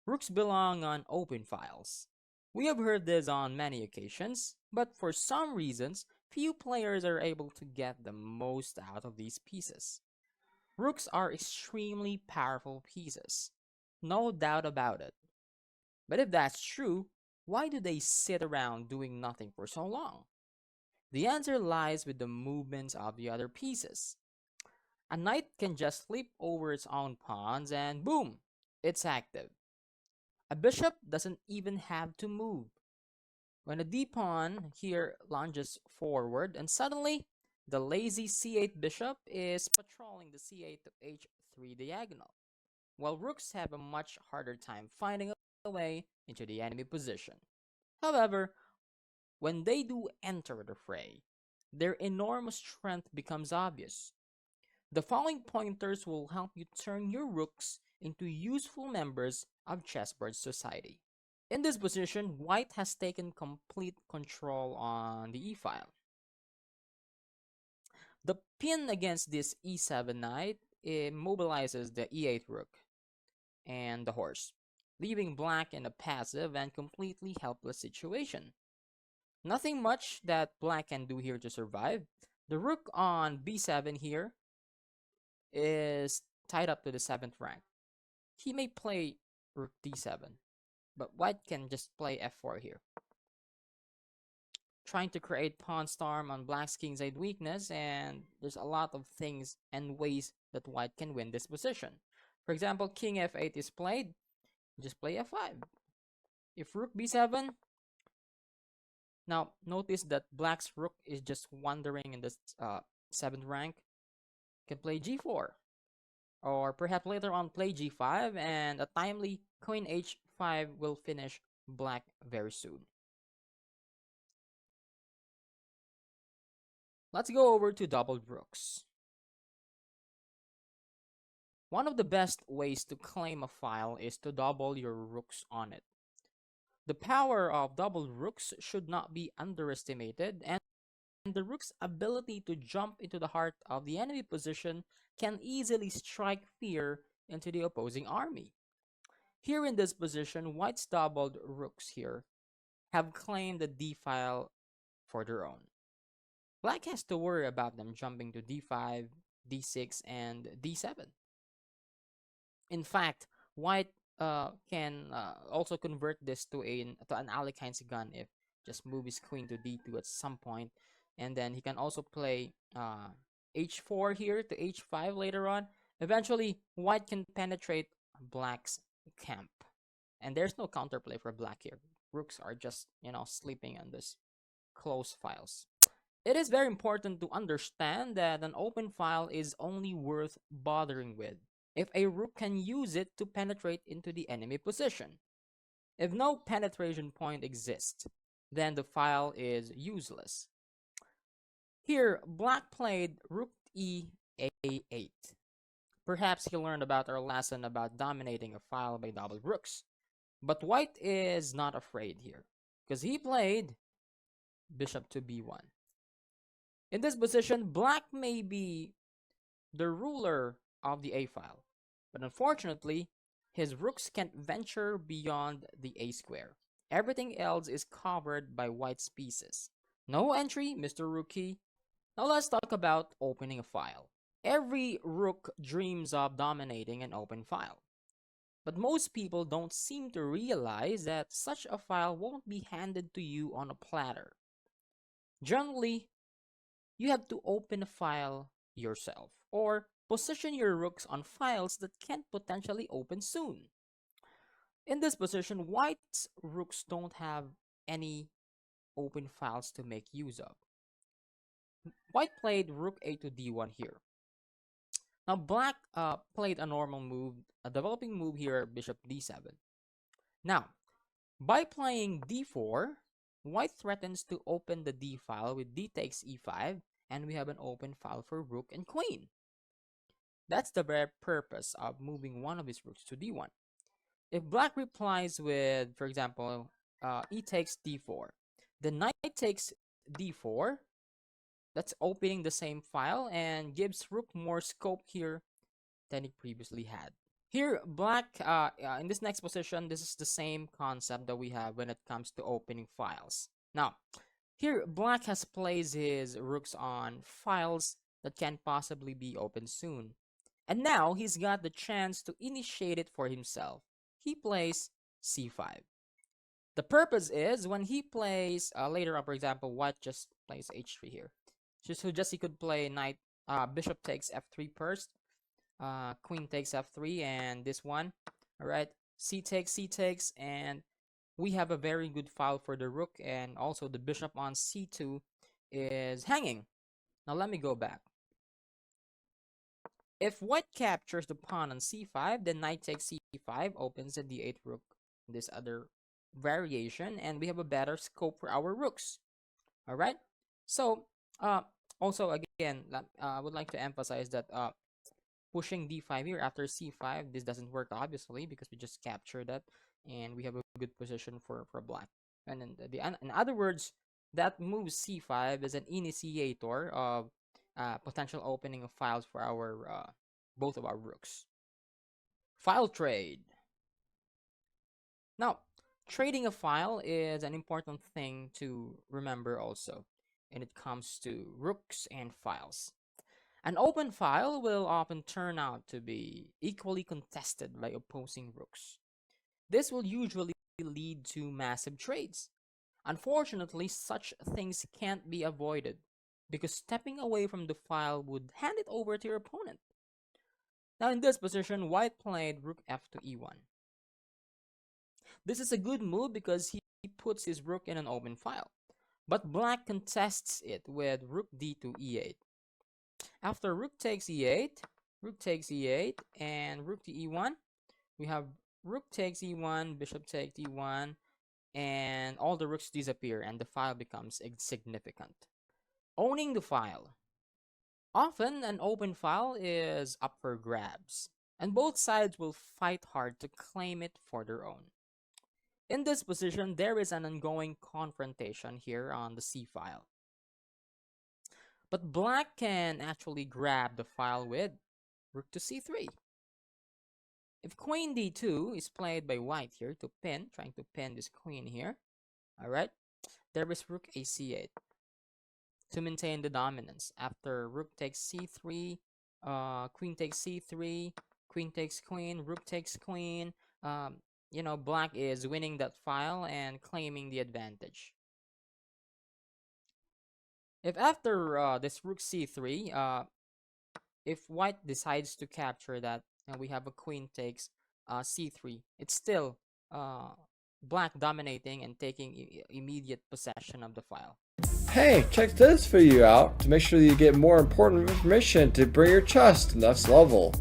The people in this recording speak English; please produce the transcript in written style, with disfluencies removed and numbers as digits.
Rooks belong on open files. We have heard this on many occasions, but for some reasons, few players are able to get the most out of these pieces. Rooks are extremely powerful pieces, no doubt about it. But if that's true, why do they sit around doing nothing for so long? The answer lies with the movements of the other pieces. A knight can just leap over its own pawns and boom, it's active. A bishop doesn't even have to move. When a d-pawn here lunges forward and suddenly the lazy c8 bishop is patrolling the c8 to h3 diagonal, while rooks have a much harder time finding a way into the enemy position. However, when they do enter the fray, their enormous strength becomes obvious. The following pointers will help you turn your rooks into useful members of chessboard society. In this position, white has taken complete control on the e-file. The pin against this e7 knight immobilizes the e8 rook and the horse, leaving black in a passive and completely helpless situation. Nothing much that black can do here to survive. The rook on b7 here is tied up to the 7th rank. He may play rook d7, but white can just play f4 here, trying to create pawn storm on black's kingside weakness, and there's a lot of things and ways that white can win this position. For example, king f8 is played, just play f5. If rook b7, now notice that black's rook is just wandering in the 7th rank, can play g4, or perhaps later on play g5, and a timely queen h5 will finish black very soon. Let's go over to doubled rooks. One of the best ways to claim a file is to double your rooks on it. The power of doubled rooks should not be underestimated, and the rook's ability to jump into the heart of the enemy position can easily strike fear into the opposing army. Here in this position, white's doubled rooks here have claimed the d-file for their own. Black has to worry about them jumping to d5, d6, and d7. In fact, white can also convert this to an Alekhine's gun if just move his queen to d2 at some point, and then he can also play h4 here to h5 later on. Eventually, white can penetrate black's camp, and there's no counterplay for black here. Rooks are just sleeping on this close files. It is very important to understand that an open file is only worth bothering with if a rook can use it to penetrate into the enemy position. If no penetration point exists, then the file is useless. Here, black played rook e a8. Perhaps he learned about our lesson about dominating a file by double rooks. But white is not afraid here, because he played bishop to b1. In this position, black may be the ruler of the a file, but unfortunately, his rooks can't venture beyond the a square. Everything else is covered by white's pieces. No entry, Mr. Rookie. Now let's talk about opening a file. Every rook dreams of dominating an open file, but most people don't seem to realize that such a file won't be handed to you on a platter. Generally, you have to open a file yourself, or position your rooks on files that can potentially open soon. In this position, white's rooks don't have any open files to make use of. White played rook a to d1 here. Now black played a normal move, a developing move here, bishop d7. Now, by playing d4, white threatens to open the d file with d takes e5, and we have an open file for rook and queen. That's the very purpose of moving one of his rooks to d1. If black replies with, for example, e takes d4, the knight takes d4, that's opening the same file and gives rook more scope here than he previously had. Here, black, in this next position, this is the same concept that we have when it comes to opening files. Now, here, black has placed his rooks on files that can possibly be opened soon. And now he's got the chance to initiate it for himself. He plays c5. The purpose is when he plays later on, for example, white just plays h3 here. So just he could play knight, bishop takes f3 first, queen takes f3, and this one, all right, c takes, and we have a very good file for the rook, and also the bishop on c2 is hanging. Now let me go back. If white captures the pawn on c5, then knight takes c5 opens the d8 rook, this other variation, and we have a better scope for our rooks. All right. So also again, I would like to emphasize that pushing d5 here after c5, this doesn't work obviously because we just captured that, and we have a good position for black. And in other words, that move c5 is an initiator of potential opening of files for our both of our rooks. File trade. Now, trading a file is an important thing to remember also, and it comes to rooks and files. An open file will often turn out to be equally contested by opposing rooks. This will usually lead to massive trades. Unfortunately, such things can't be avoided because stepping away from the file would hand it over to your opponent. Now in this position, white played rook f to e1. This is a good move because he puts his rook in an open file, but black contests it with rook d to e8. After rook takes e8, and rook to e1, we have rook takes e1, bishop takes e1, and all the rooks disappear and the file becomes insignificant. Owning the file. Often an open file is up for grabs, and both sides will fight hard to claim it for their own. In this position, there is an ongoing confrontation here on the c file. But black can actually grab the file with rook to c3. If queen d2 is played by white here to pin, trying to pin this queen here, all right, there is rook a c8 to maintain the dominance. After rook takes c3, queen takes c3, queen takes queen, rook takes queen. You know, black is winning that file and claiming the advantage. If after this rook c3, if white decides to capture that, and we have a queen takes c3, it's still black dominating and taking immediate possession of the file. Hey, check this video out to make sure that you get more important information to bring your chess to the next level.